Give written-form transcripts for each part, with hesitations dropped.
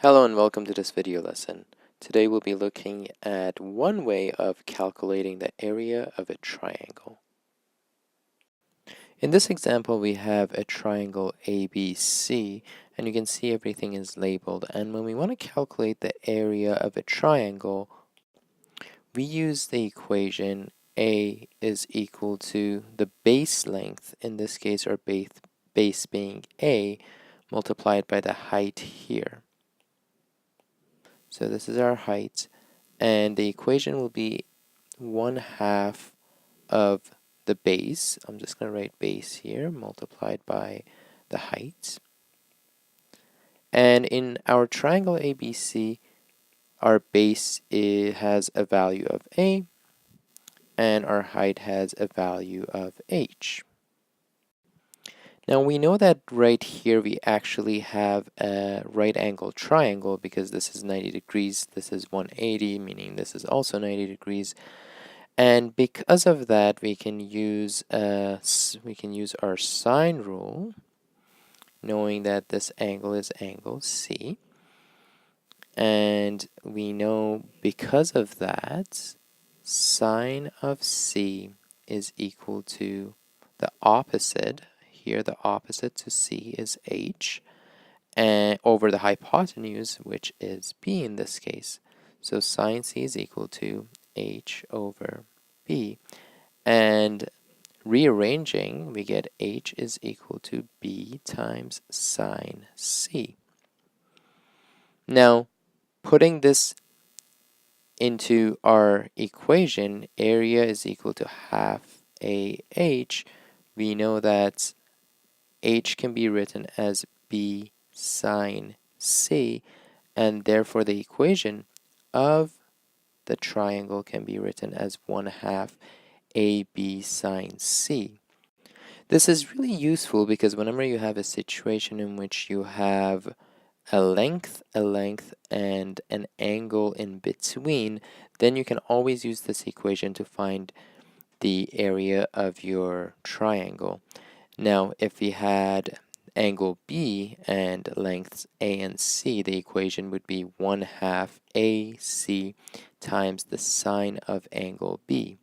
Hello and welcome to this video lesson. Today we'll be looking at one way of calculating the area of a triangle. In this example we have a triangle ABC and you can see everything is labeled, and when we want to calculate the area of a triangle we use the equation A is equal to the base length, in this case our base being A, multiplied by the height here. So this is our height, and the equation will be 1/2 of the base. I'm just going to write base here, multiplied by the height. And in our triangle ABC, our base has a value of A, and our height has a value of H. Now we know that right here we actually have a right angle triangle because this is 90 degrees, this is 180, meaning this is also 90 degrees. And because of that, we can use our sine rule, knowing that this angle is angle C. And we know because of that, sine of C is equal to the opposite. Here, the opposite to C is H, and over the hypotenuse, which is B in this case. So sine C is equal to H over B. And rearranging, we get H is equal to B times sine C. Now, putting this into our equation, area is equal to half AH. We know that H can be written as B sine C, and therefore the equation of the triangle can be written as 1/2 AB sine C. This is really useful because whenever you have a situation in which you have a length, and an angle in between, then you can always use this equation to find the area of your triangle. Now, if we had angle B and lengths A and C, the equation would be 1/2 AC times the sine of angle B.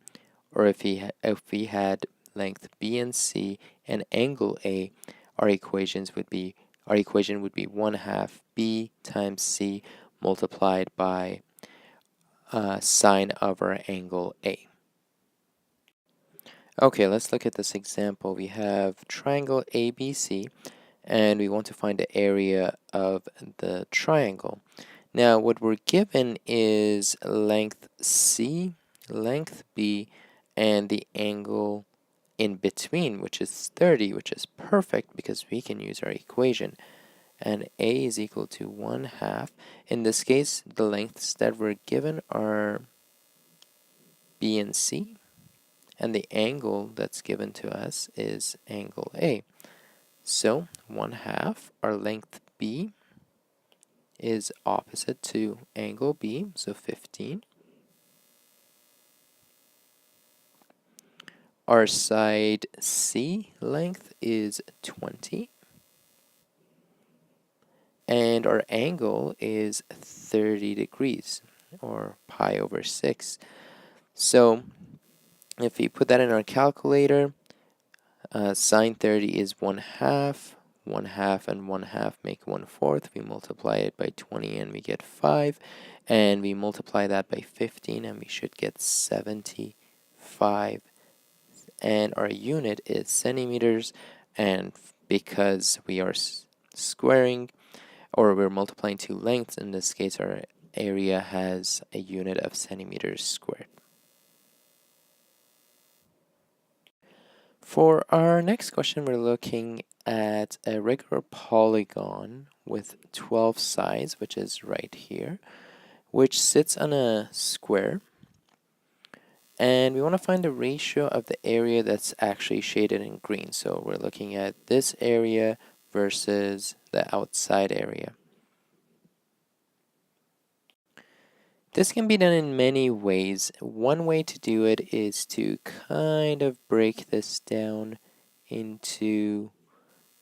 Or if we had length B and C and angle A, our equation would be 1/2 B times C multiplied by sine of our angle A. Okay, let's look at this example. We have triangle ABC, and we want to find the area of the triangle. Now, what we're given is length C, length B, and the angle in between, which is 30, which is perfect because we can use our equation. And A is equal to 1/2. In this case, the lengths that were given are B and C, and the angle that's given to us is angle A. So 1/2, our length B is opposite to angle B, so 15. Our side C length is 20. And our angle is 30 degrees, or pi over 6. So if we put that in our calculator, sine 30 is 1/2. 1/2 and 1/2 make 1/4. We multiply it by 20 and we get 5. And we multiply that by 15 and we should get 75. And our unit is centimeters. And because we are squaring, or we're multiplying two lengths, in this case our area has a unit of centimeters squared. For our next question, we're looking at a regular polygon with 12 sides, which is right here, which sits on a square. And we want to find the ratio of the area that's actually shaded in green. So we're looking at this area versus the outside area. This can be done in many ways. One way to do it is to kind of break this down into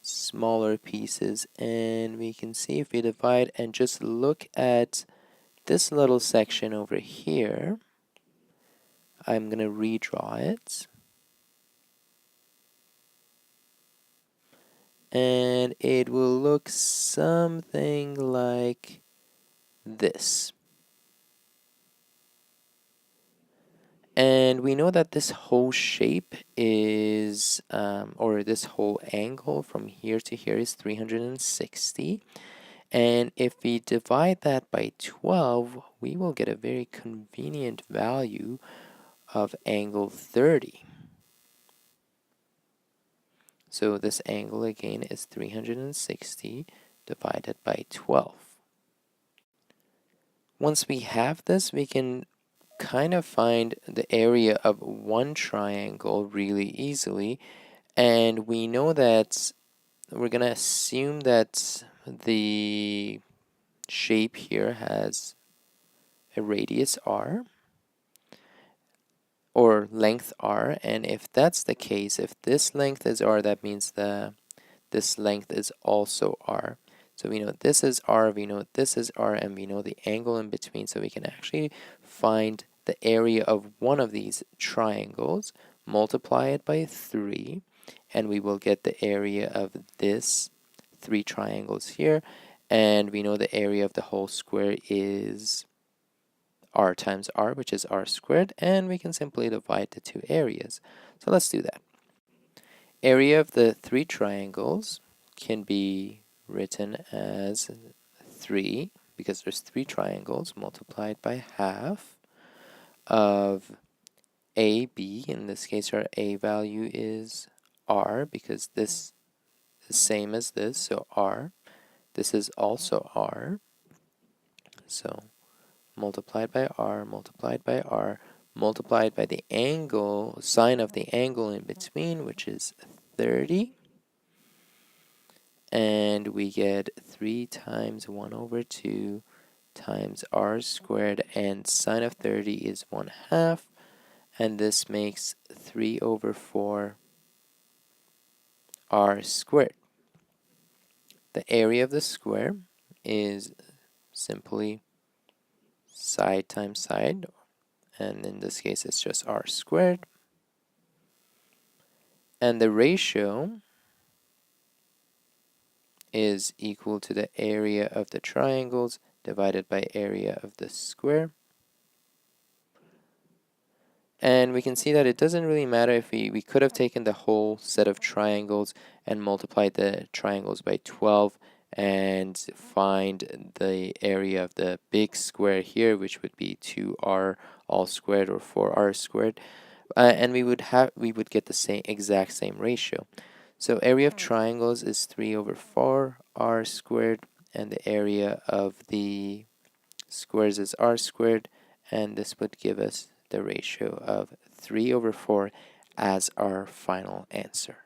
smaller pieces, and we can see if we divide and just look at this little section over here. I'm going to redraw it. And it will look something like this. And we know that this whole shape is, or this whole angle from here to here is 360. And if we divide that by 12, we will get a very convenient value of angle 30. So this angle again is 360 divided by 12. Once we have this, we can kind of find the area of one triangle really easily. And we know that we're going to assume that the shape here has a radius r or length r, and if that's the case, if this length is r, that means this length is also r. So we know this is r, we know this is r, and we know the angle in between, so we can actually find the area of one of these triangles, multiply it by 3, and we will get the area of this 3 triangles here, and we know the area of the whole square is r times r, which is r squared, and we can simply divide the 2 areas. So let's do that. Area of the 3 triangles can be written as 3, because there's 3 triangles, multiplied by half of AB. In this case, our A value is r, because this is same as this, so r. This is also r. So multiplied by r, multiplied by r, multiplied by the angle, sine of the angle in between, which is 30. And we get 3 times 1 over 2 times r squared, and sine of 30 is 1/2, and this makes 3 over 4 r squared. The area of the square is simply side times side, and in this case it's just r squared. And the ratio is equal to the area of the triangles divided by area of the square. And we can see that it doesn't really matter if we could have taken the whole set of triangles and multiplied the triangles by 12 and find the area of the big square here, which would be 2r all squared or 4r squared, and we would get the exact same ratio. So area of triangles is 3 over 4 r squared, and the area of the squares is r squared, and this would give us the ratio of 3 over 4 as our final answer.